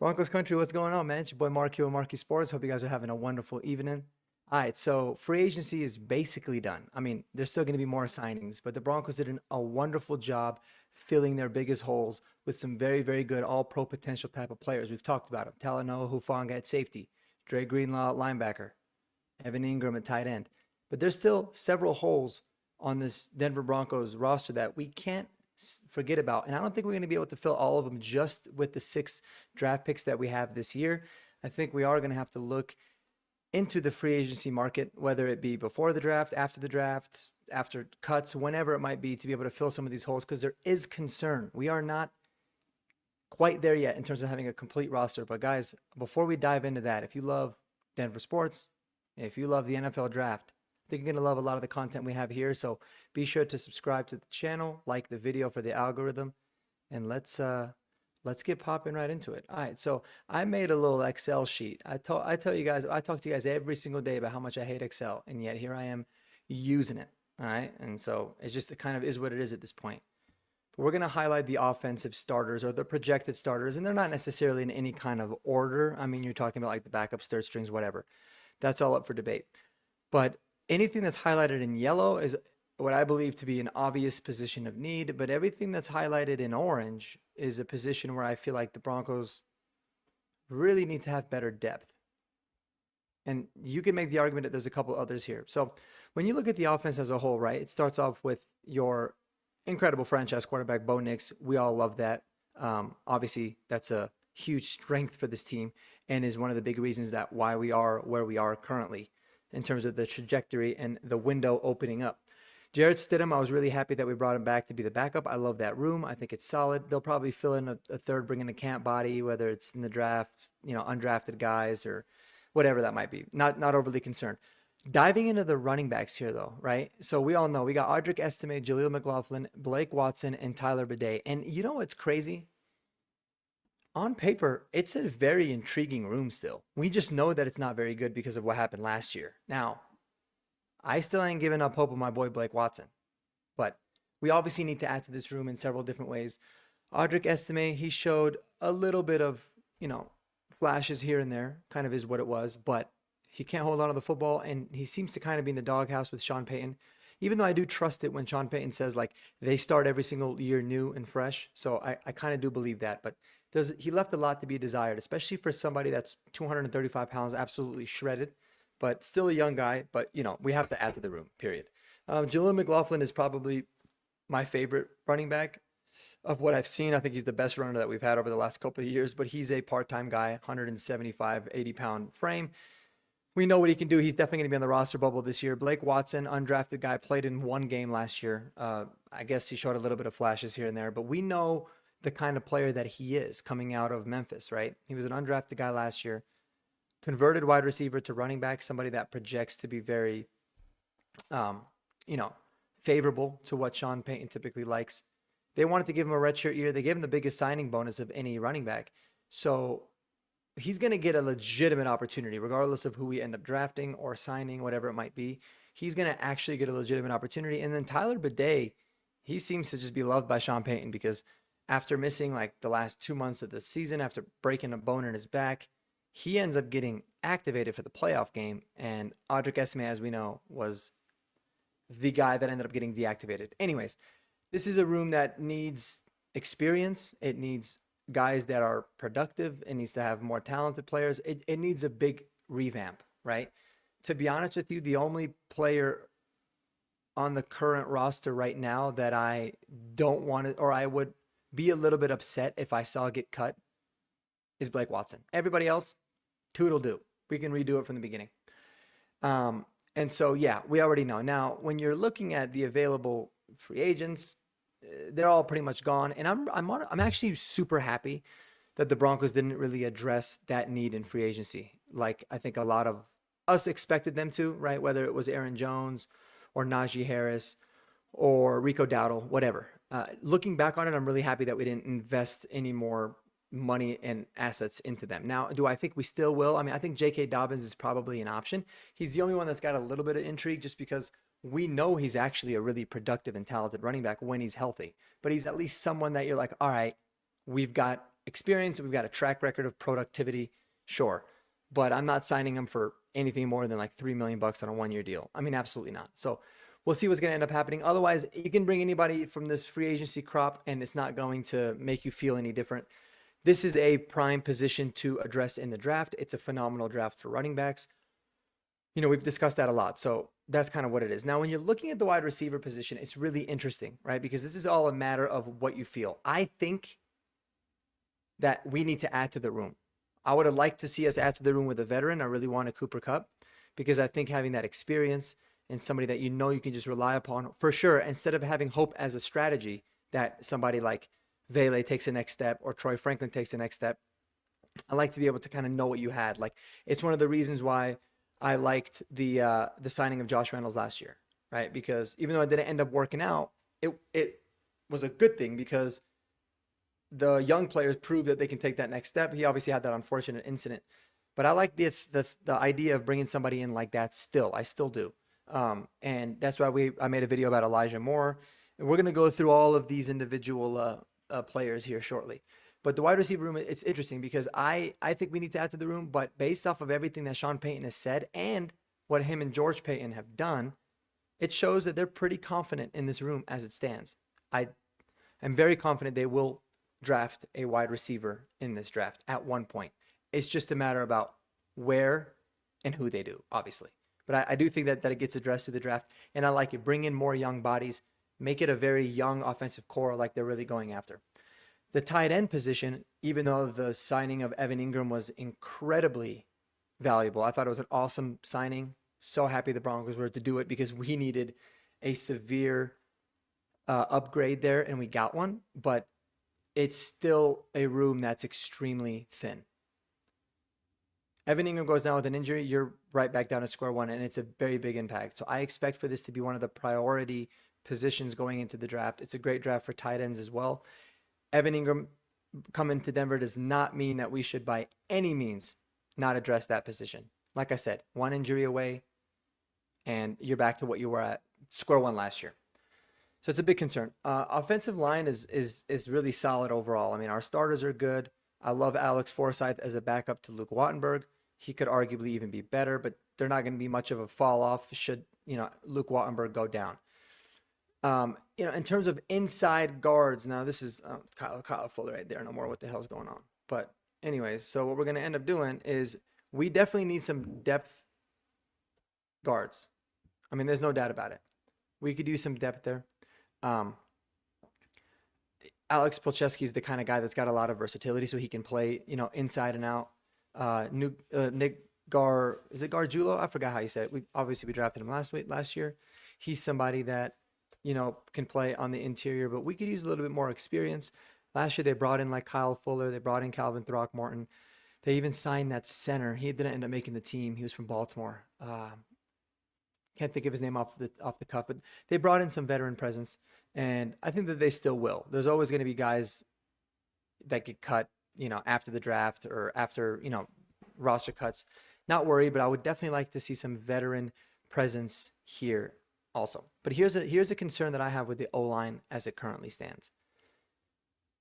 Broncos country, what's going on, man? It's your boy Mark here with Marky Sports. Hope you guys are having a wonderful evening. All right, so free agency is basically done. I mean, there's still going to be more signings, but the Broncos did a wonderful job filling their biggest holes with some very, very good all-pro potential type of players. We've talked about them. Talanoa Hufanga at safety, Dre Greenlaw at linebacker, Evan Ingram at tight end. But there's still several holes on this Denver Broncos roster that we can't forget about. And I don't think we're going to be able to fill all of them just with the 6 draft picks that we have this year. I think we are going to have to look into the free agency market, whether it be before the draft, after cuts, whenever it might be, to be able to fill some of these holes because there is concern. We are not quite there yet in terms of having a complete roster. But guys, before we dive into that, if you love Denver sports, if you love the NFL draft, I think you're going to love a lot of the content we have here. So be sure to subscribe to the channel, like the video for the algorithm, and let's get popping right into it. All right, so I made a little Excel sheet. I tell you guys, I talk to you guys every single day about how much I hate Excel, and yet here I am using it. All right, and so it kind of is what it is at this point. But we're going to highlight the offensive starters or the projected starters, and they're not necessarily in any kind of order. I mean, you're talking about like the backups, third strings, whatever. That's all up for debate. But anything that's highlighted in yellow is what I believe to be an obvious position of need, but everything that's highlighted in orange is a position where I feel like the Broncos really need to have better depth. And you can make the argument that there's a couple others here. So when you look at the offense as a whole, right, it starts off with your incredible franchise quarterback, Bo Nix. We all love that. Obviously, that's a huge strength for this team and is one of the big reasons that why we are where we are currently in terms of the trajectory and the window opening up. Jarrett Stidham, I was really happy that we brought him back to be the backup. I love that room. I think it's solid. They'll probably fill in a third, bring in a camp body, whether it's in the draft, undrafted guys or whatever that might be. Not overly concerned. Diving into the running backs here, though, right? So we all know we got Audric Estime, Jaleel McLaughlin, Blake Watson, and Tyler Bidet. And you know what's crazy? On paper, it's a very intriguing room still. We just know that it's not very good because of what happened last year. Now, I still ain't giving up hope on my boy Blake Watson, but we obviously need to add to this room in several different ways. Audric Estime, he showed a little bit of, flashes here and there, kind of is what it was, but he can't hold on to the football, and he seems to kind of be in the doghouse with Sean Payton, even though I do trust it when Sean Payton says, like, they start every single year new and fresh, so I kind of do believe that, but he left a lot to be desired, especially for somebody that's 235 pounds, absolutely shredded, but still a young guy. But, we have to add to the room, period. Jaleel McLaughlin is probably my favorite running back of what I've seen. I think he's the best runner that we've had over the last couple of years, but he's a part-time guy, 175, 80-pound frame. We know what he can do. He's definitely going to be on the roster bubble this year. Blake Watson, undrafted guy, played in one game last year. I guess he showed a little bit of flashes here and there, but we know the kind of player that he is coming out of Memphis, right? He was an undrafted guy last year, converted wide receiver to running back, somebody that projects to be very, favorable to what Sean Payton typically likes. They wanted to give him a redshirt year. They gave him the biggest signing bonus of any running back. So he's going to get a legitimate opportunity, regardless of who we end up drafting or signing, whatever it might be. He's going to actually get a legitimate opportunity. And then Tyler Bidet, he seems to just be loved by Sean Payton because after missing like the last 2 months of the season, after breaking a bone in his back, he ends up getting activated for the playoff game. And Audric Estime, as we know, was the guy that ended up getting deactivated. Anyways, this is a room that needs experience. It needs guys that are productive. It needs to have more talented players. It needs a big revamp, right? To be honest with you, the only player on the current roster right now that I don't want to, or I would be a little bit upset if I saw get cut, is Blake Watson. Everybody else, toodle do. We can redo it from the beginning. And so, yeah, we already know. Now, when you're looking at the available free agents, they're all pretty much gone. And I'm actually super happy that the Broncos didn't really address that need in free agency, like I think a lot of us expected them to, right? Whether it was Aaron Jones or Najee Harris or Rico Dowdle, whatever. Looking back on it, I'm really happy that we didn't invest any more money and assets into them. Now, do I think we still will? I mean, I think J.K. Dobbins is probably an option. He's the only one that's got a little bit of intrigue just because we know he's actually a really productive and talented running back when he's healthy. But he's at least someone that you're like, all right, we've got experience. We've got a track record of productivity, sure, but I'm not signing him for anything more than like $3 million on a 1 year deal. I mean, absolutely not. So we'll see what's going to end up happening. Otherwise, you can bring anybody from this free agency crop, and it's not going to make you feel any different. This is a prime position to address in the draft. It's a phenomenal draft for running backs. We've discussed that a lot. So that's kind of what it is. Now, when you're looking at the wide receiver position, it's really interesting, right? Because this is all a matter of what you feel. I think that we need to add to the room. I would have liked to see us add to the room with a veteran. I really want a Cooper Kupp because I think having that experience and somebody that you can just rely upon for sure, instead of having hope as a strategy that somebody like Vele takes the next step or Troy Franklin takes the next step. I like to be able to kind of know what you had. Like, it's one of the reasons why I liked the signing of Josh Reynolds last year, right? Because even though it didn't end up working out, it was a good thing because the young players prove that they can take that next step. He obviously had that unfortunate incident, but I like the idea of bringing somebody in like that. I still do, and that's why I made a video about Elijah Moore, and we're gonna go through all of these individual players here shortly. But the wide receiver room, it's interesting because I think we need to add to the room, but based off of everything that Sean Payton has said and what him and George Payton have done, it shows that they're pretty confident in this room as it stands. I am very confident they will draft a wide receiver in this draft at one point. It's just a matter about where and who they do, obviously. But I do think that it gets addressed through the draft, and I like it. Bring in more young bodies, make it a very young offensive core like they're really going after. The tight end position, even though the signing of Evan Ingram was incredibly valuable, I thought it was an awesome signing. So happy the Broncos were to do it because we needed a severe upgrade there, and we got one. But it's still a room that's extremely thin. Evan Ingram goes down with an injury, you're right back down to square one, and it's a very big impact. So I expect for this to be one of the priority positions going into the draft. It's a great draft for tight ends as well. Evan Ingram coming to Denver does not mean that we should by any means not address that position. Like I said, one injury away, and you're back to what you were at square one last year. So it's a big concern. Offensive line is really solid overall. I mean, our starters are good. I love Alex Forsyth as a backup to Luke Wattenberg. He could arguably even be better, but they're not going to be much of a fall off should Luke Wattenberg go down. In terms of inside guards, now this is Kyle Fuller right there. No more what the hell's going on. But anyways, so what we're going to end up doing is we definitely need some depth guards. I mean, there's no doubt about it. We could use some depth there. Alex Polcheski is the kind of guy that's got a lot of versatility, so he can play, inside and out. Nick is it Gargiulo? I forgot how you said it. We drafted him last year. He's somebody that can play on the interior, but we could use a little bit more experience. Last year, they brought in like Kyle Fuller. They brought in Calvin Throckmorton. They even signed that center. He didn't end up making the team. He was from Baltimore. Can't think of his name off the cuff, but they brought in some veteran presence, and I think that they still will. There's always going to be guys that get cut, after the draft or after, roster cuts. Not worried, but I would definitely like to see some veteran presence here also. But here's a concern that I have with the O-line as it currently stands.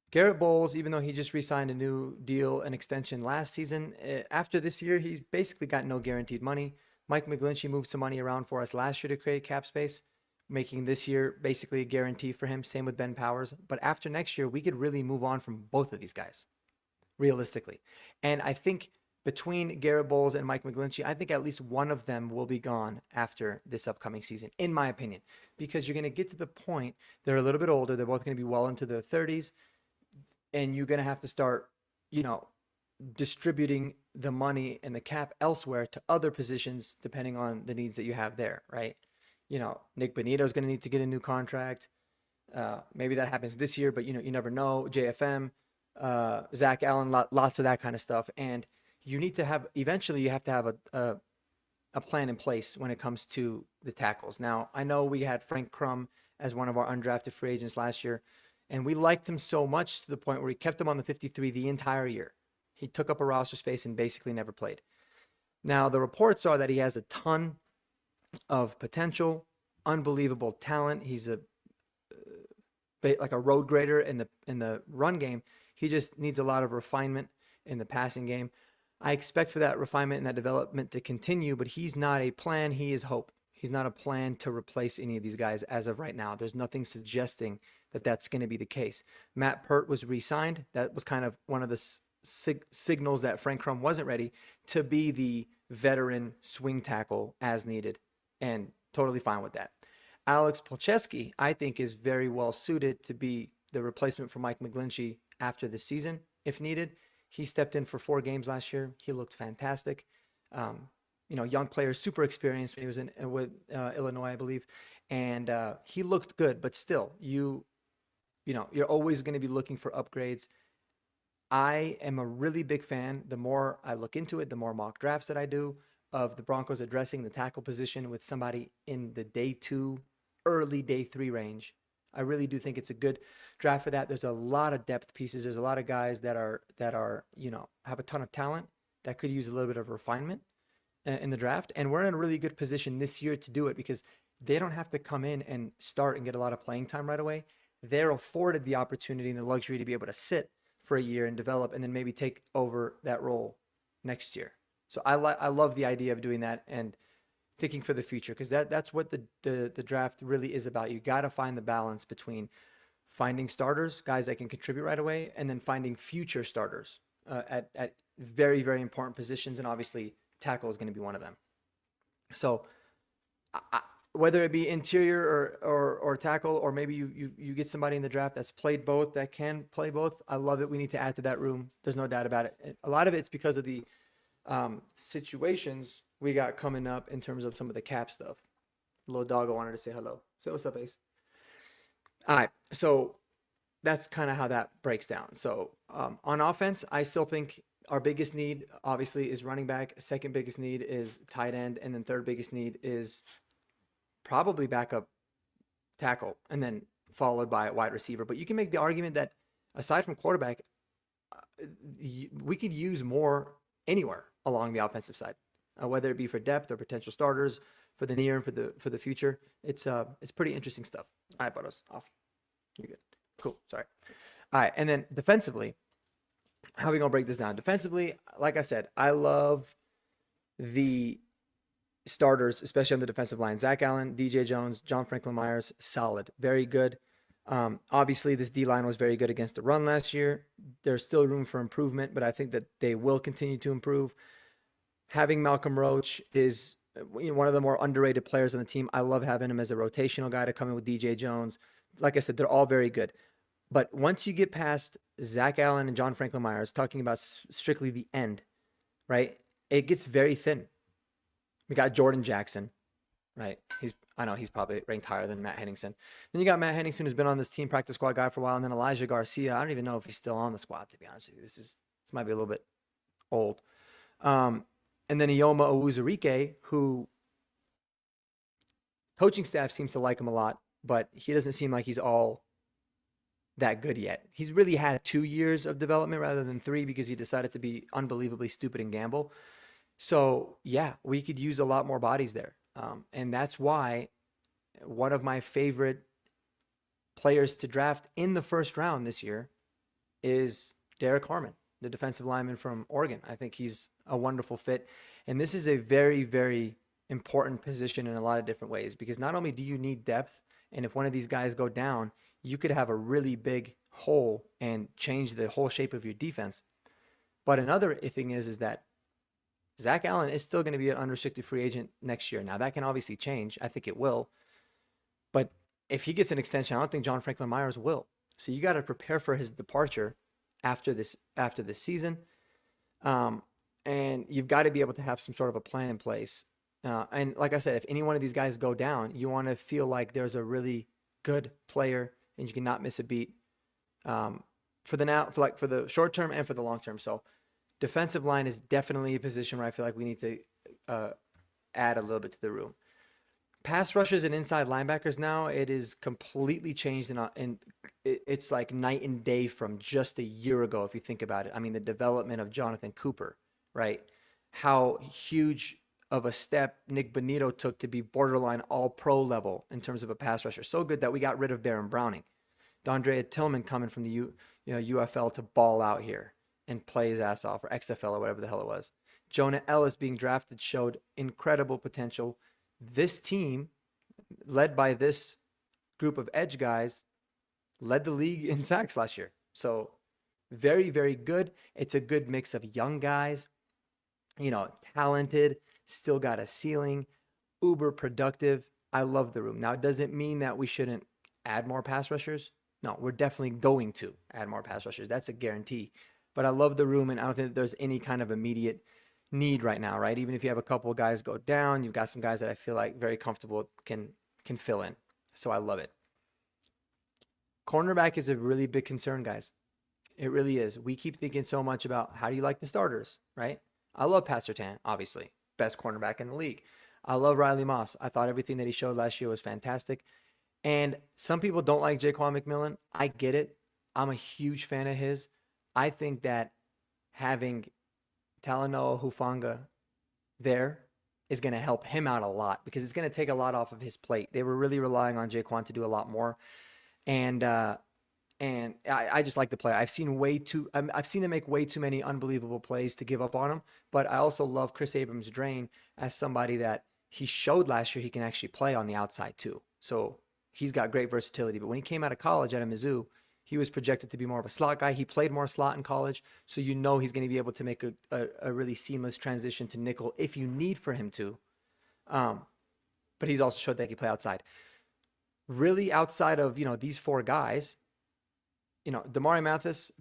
Garrett Bowles, even though he just re-signed a new deal, an extension last season, after this year, he's basically got no guaranteed money. Mike McGlinchey moved some money around for us last year to create cap space, making this year basically a guarantee for him. Same with Ben Powers. But after next year, we could really move on from both of these guys, realistically. And I think between Garrett Bowles and Mike McGlinchey, I think at least one of them will be gone after this upcoming season, in my opinion, because you're going to get to the point, they're a little bit older. They're both going to be well into their 30s, and you're going to have to start, distributing the money and the cap elsewhere to other positions, depending on the needs that you have there, right? Nick Bonito is going to need to get a new contract. Maybe that happens this year, but you never know. JFM, Zach Allen, lots of that kind of stuff. And you need to have, eventually you have to have a plan in place when it comes to the tackles. Now, I know we had Frank Crum as one of our undrafted free agents last year, and we liked him so much to the point where we kept him on the 53 the entire year. He took up a roster space and basically never played. Now, the reports are that he has a ton of potential, unbelievable talent. He's like a road grader in the run game. He just needs a lot of refinement in the passing game. I expect for that refinement and that development to continue, but he's not a plan. He is hope. He's not a plan to replace any of these guys as of right now. There's nothing suggesting that that's going to be the case. Matt Pert was re-signed. That was kind of one of the signals that Frank Crum wasn't ready to be the veteran swing tackle as needed, and totally fine with that. Alex Polcheski, I think, is very well suited to be the replacement for Mike McGlinchey after the season, if needed. He stepped in for 4 games last year. He looked fantastic. Young player, super experienced when he was with Illinois, I believe, and he looked good. But still, you're always going to be looking for upgrades. I am a really big fan. The more I look into it, the more mock drafts that I do of the Broncos addressing the tackle position with somebody in the day 2, early day 3 range. I really do think it's a good draft for that. There's a lot of depth pieces. There's a lot of guys that are have a ton of talent that could use a little bit of refinement in the draft. And we're in a really good position this year to do it because they don't have to come in and start and get a lot of playing time right away. They're afforded the opportunity and the luxury to be able to sit for a year and develop and then maybe take over that role next year. So I love the idea of doing that and thinking for the future, because that's what the draft really is about. You got to find the balance between finding starters, guys that can contribute right away, and then finding future starters at very, very important positions. And obviously tackle is going to be one of them. So whether it be interior or tackle, or maybe you get somebody in the draft that's played both, that can play both, I love it. We need to add to that room. There's no doubt about it. A lot of it's because of the situations we got coming up in terms of some of the cap stuff. Little doggo wanted to say hello. Say what's up, Ace. All right, so that's kind of how that breaks down. So on offense, I still think our biggest need, obviously, is running back. Second biggest need is tight end. And then third biggest need is probably backup tackle, and then followed by a wide receiver. But you can make the argument that aside from quarterback, we could use more anywhere along the offensive side, whether it be for depth or potential starters for the near and for the future. It's pretty interesting stuff. All right, Bodos, off. You're good. Cool. Sorry. All right, and then defensively, how are we gonna break this down? Defensively, like I said, I love the starters, especially on the defensive line. Zach Allen, DJ Jones, John Franklin Myers, solid, very good. Obviously, this D-line was very good against the run last year. There's still room for improvement, but I think that they will continue to improve. Having Malcolm Roach is one of the more underrated players on the team. I love having him as a rotational guy to come in with DJ Jones. Like I said, they're all very good. But once you get past Zach Allen and John Franklin Myers, talking about strictly the end, right, it gets very thin. We got Jordan Jackson, right? I know he's probably ranked higher than Matt Henningsen. Then you got Matt Henningsen, who's been on this team practice squad guy for a while, and then Elijah Garcia. I don't even know if he's still on the squad, to be honest with you. This might be a little bit old. And then Ioma Owuzurike, who coaching staff seems to like him a lot, but he doesn't seem like he's all that good yet. He's really had 2 years of development rather than 3 because he decided to be unbelievably stupid and gamble. So, yeah, we could use a lot more bodies there. And that's why one of my favorite players to draft in the first round this year is Derek Harmon, the defensive lineman from Oregon. I think he's a wonderful fit. And this is a very, very important position in a lot of different ways, because not only do you need depth, and if one of these guys go down, you could have a really big hole and change the whole shape of your defense. But another thing is that Zach Allen is still going to be an unrestricted free agent next year. Now, that can obviously change. I think it will. But if he gets an extension, I don't think John Franklin Myers will. So you got to prepare for his departure after this season. And you've got to be able to have some sort of a plan in place. And like I said, if any one of these guys go down, you want to feel like there's a really good player and you cannot miss a beat for the short term and for the long term. So defensive line is definitely a position where I feel like we need to add a little bit to the room. Pass rushers and inside linebackers now, it is completely changed, and it's like night and day from just a year ago if you think about it. I mean, the development of Jonathan Cooper, right? How huge of a step Nick Bonito took to be borderline all-pro level in terms of a pass rusher. So good that we got rid of Baron Browning. Dondrea Tillman coming from the UFL to ball out here and play his ass off, or XFL or whatever the hell it was. Jonah Ellis being drafted showed incredible potential. This team, led by this group of edge guys, led the league in sacks last year. So very, very good. It's a good mix of young guys, talented, still got a ceiling, uber productive. I love the room. Now, it doesn't mean that we shouldn't add more pass rushers. No, we're definitely going to add more pass rushers. That's a guarantee. But I love the room, and I don't think that there's any kind of immediate need right now, right? Even if you have a couple of guys go down, you've got some guys that I feel like very comfortable can fill in. So I love it. Cornerback is a really big concern, guys. It really is. We keep thinking so much about how do you like the starters, right? I love Pat Surtain, obviously. Best cornerback in the league. I love Riley Moss. I thought everything that he showed last year was fantastic. And some people don't like Jaquan McMillan. I get it. I'm a huge fan of his. I think that having Talanoa Hufanga there is going to help him out a lot because it's going to take a lot off of his plate. They were really relying on Jaquan to do a lot more. And I just like the player. I've seen him make way too many unbelievable plays to give up on him. But I also love Chris Abrams-Drain as somebody that he showed last year he can actually play on the outside too. So he's got great versatility. But when he came out of college at Mizzou, he was projected to be more of a slot guy. He played more slot in college, so he's going to be able to make a really seamless transition to nickel if you need for him to. But he's also showed that he can play outside. Really, outside of these four guys, Damari Mathis,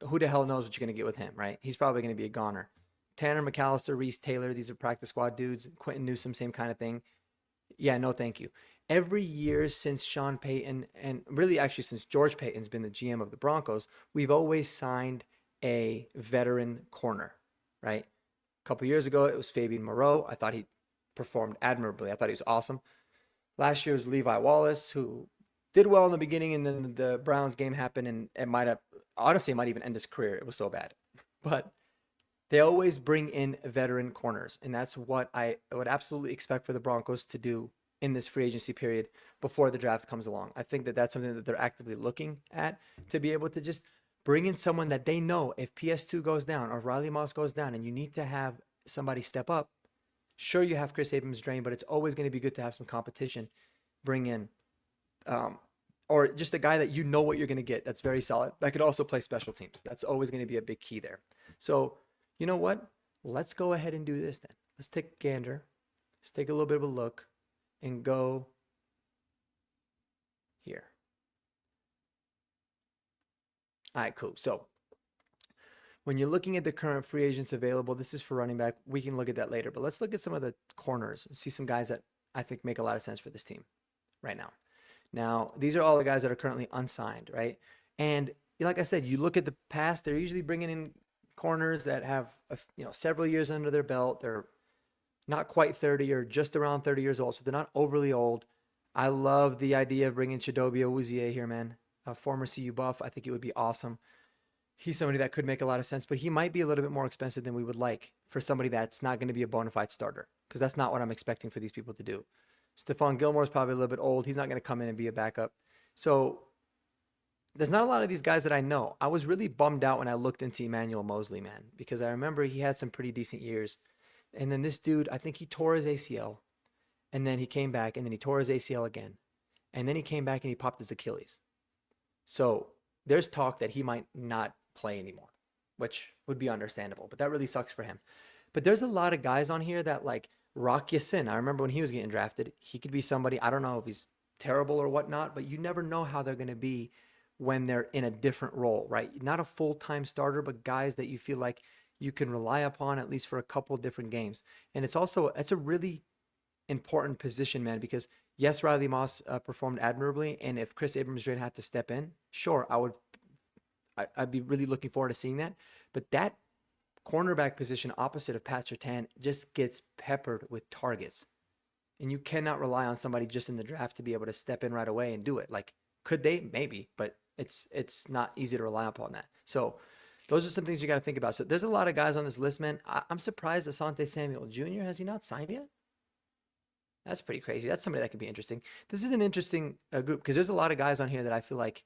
who the hell knows what you're going to get with him, right? He's probably going to be a goner. Tanner McAllister, Reese Taylor, these are practice squad dudes. Quentin Newsom, same kind of thing. Yeah, no thank you. Every year since Sean Payton, and really actually since George Payton's been the GM of the Broncos, we've always signed a veteran corner, right? A couple years ago, it was Fabian Moreau. I thought he performed admirably. I thought he was awesome. Last year was Levi Wallace, who did well in the beginning, and then the Browns game happened, and it might even end his career. It was so bad. But they always bring in veteran corners, and that's what I would absolutely expect for the Broncos to do in this free agency period before the draft comes along. I think that that's something that they're actively looking at, to be able to just bring in someone that they know if PS2 goes down or if Riley Moss goes down and you need to have somebody step up. Sure, you have Chris Abrams-Drain, but it's always going to be good to have some competition. Bring in, or just a guy that you know what you're going to get that's very solid. That could also play special teams. That's always going to be a big key there. So, you know what? Let's go ahead and do this then. Let's take a gander. Let's take a little bit of a look and go here. All right, cool. So when you're looking at the current free agents available, this is for running back. We can look at that later, but let's look at some of the corners and see some guys that I think make a lot of sense for this team right now. Now, these are all the guys that are currently unsigned, right? And like I said, you look at the past, they're usually bringing in corners that have several years under their belt. They're not quite 30 or just around 30 years old, so they're not overly old. I love the idea of bringing Chidobe Awuzie here, man. A former CU Buff. I think it would be awesome. He's somebody that could make a lot of sense, but he might be a little bit more expensive than we would like for somebody that's not going to be a bona fide starter, because that's not what I'm expecting for these people to do. Stephon Gilmore's probably a little bit old. He's not going to come in and be a backup. So there's not a lot of these guys that I know. I was really bummed out when I looked into Emmanuel Mosley, man, because I remember he had some pretty decent years. And then this dude, I think he tore his ACL, and then he came back, and then he tore his ACL again. And then he came back and he popped his Achilles. So there's talk that he might not play anymore, which would be understandable, but that really sucks for him. But there's a lot of guys on here that, like Rock Yassin. I remember when he was getting drafted, he could be somebody, I don't know if he's terrible or whatnot, but you never know how they're going to be when they're in a different role, right? Not a full-time starter, but guys that you feel like you can rely upon at least for a couple different games. And it's a really important position, man, because yes, Riley Moss performed admirably, and if Chris Abrams-Drain had to step in, sure, I'd be really looking forward to seeing that. But that cornerback position opposite of Pat Surtain just gets peppered with targets. And you cannot rely on somebody just in the draft to be able to step in right away and do it. Like, could they? Maybe, but it's not easy to rely upon that. So those are some things you got to think about. So there's a lot of guys on this list, man. I'm surprised Asante Samuel Jr., has he not signed yet? That's pretty crazy. That's somebody that could be interesting. This is an interesting group because there's a lot of guys on here that I feel like,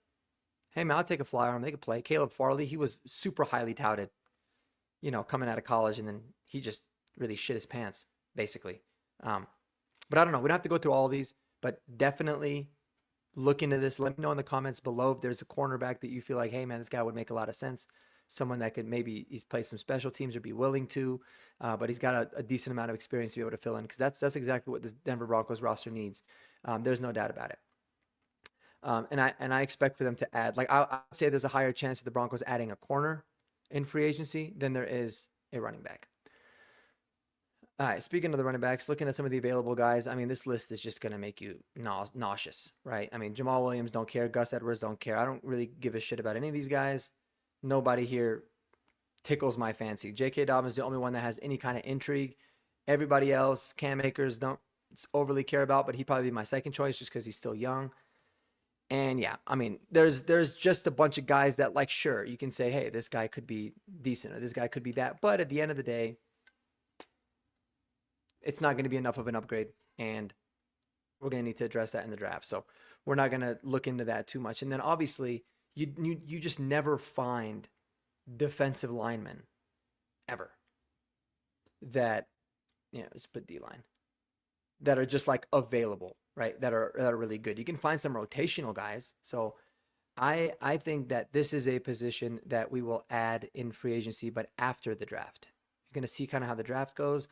hey man, I'll take a flyer on. They could play. Caleb Farley, he was super highly touted, coming out of college, and then he just really shit his pants, basically. Um, but I don't know. We don't have to go through all of these, but definitely look into this. Let me know in the comments below if there's a cornerback that you feel like, hey man, this guy would make a lot of sense. Someone that could maybe he's played some special teams or be willing to, but he's got a decent amount of experience to be able to fill in because that's exactly what this Denver Broncos roster needs. There's no doubt about it. And I expect for them to add, like I'd say there's a higher chance of the Broncos adding a corner in free agency than there is a running back. All right, speaking of the running backs, looking at some of the available guys, I mean, this list is just going to make you nauseous, right? I mean, Jamal Williams don't care. Gus Edwards don't care. I don't really give a shit about any of these guys. Nobody here tickles my fancy. J.K. Dobbins is the only one that has any kind of intrigue. Everybody else, Cam Akers, don't overly care about, but he'd probably be my second choice just because he's still young. And yeah, I mean, there's just a bunch of guys that, like, sure, you can say, hey, this guy could be decent or this guy could be that. But at the end of the day, it's not going to be enough of an upgrade, and we're going to need to address that in the draft. So we're not going to look into that too much. And then obviously, you just never find defensive linemen ever that, let's put D line, that are just like available, right? That are really good. You can find some rotational guys. So I think that this is a position that we will add in free agency, but after the draft. You're going to see kind of how the draft goes.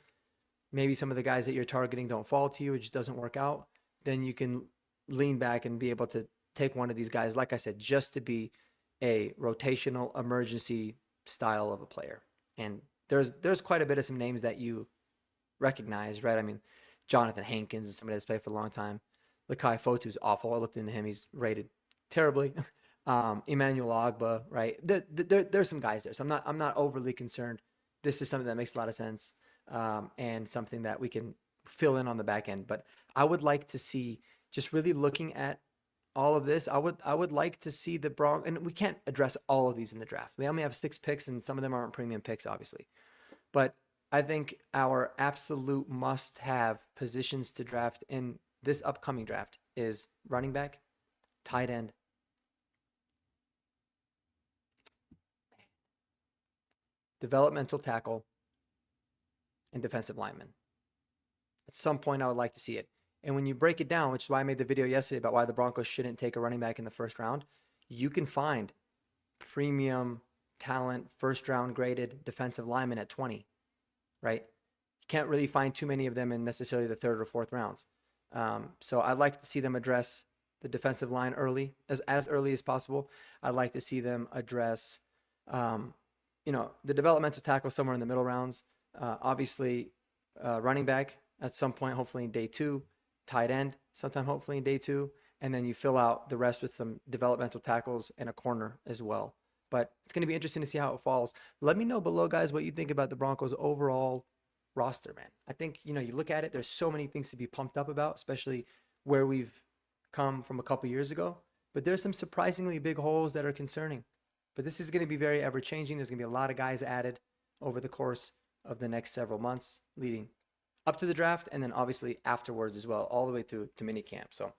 Maybe some of the guys that you're targeting don't fall to you, it just doesn't work out. Then you can lean back and be able to take one of these guys, like I said, just to be a rotational emergency style of a player. And there's quite a bit of some names that you recognize, right? I mean, Jonathan Hankins is somebody that's played for a long time. Lakai Fotu's awful. I looked into him. He's rated terribly. Emmanuel Ogba, right? There's some guys there. So I'm not overly concerned. This is something that makes a lot of sense. And something that we can fill in on the back end. But I would like to see, just really looking at all of this, I would like to see the Broncos, and we can't address all of these in the draft. We only have 6 picks, and some of them aren't premium picks, obviously. But I think our absolute must-have positions to draft in this upcoming draft is running back, tight end, developmental tackle, and defensive lineman. At some point, I would like to see it. And when you break it down, which is why I made the video yesterday about why the Broncos shouldn't take a running back in the first round, you can find premium talent, first round graded defensive linemen at 20, right? You can't really find too many of them in necessarily the 3rd or 4th rounds. So I'd like to see them address the defensive line early, as early as possible. I'd like to see them address, the developmental tackle somewhere in the middle rounds. Obviously, running back at some point, hopefully in day 2, tight end sometime hopefully in day 2, and then you fill out the rest with some developmental tackles and a corner as well. But it's going to be interesting to see how it falls. Let me know below, guys, what you think about the Broncos' overall roster, man. I think, you look at it, there's so many things to be pumped up about, especially where we've come from a couple years ago. But there's some surprisingly big holes that are concerning. But this is going to be very ever-changing. There's going to be a lot of guys added over the course of the next several months leading up to the draft, and then obviously afterwards as well, all the way through to mini camp. So,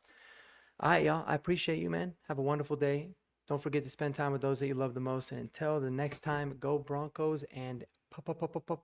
all right, y'all, I appreciate you, man. Have a wonderful day. Don't forget to spend time with those that you love the most. And until the next time, go Broncos and peace.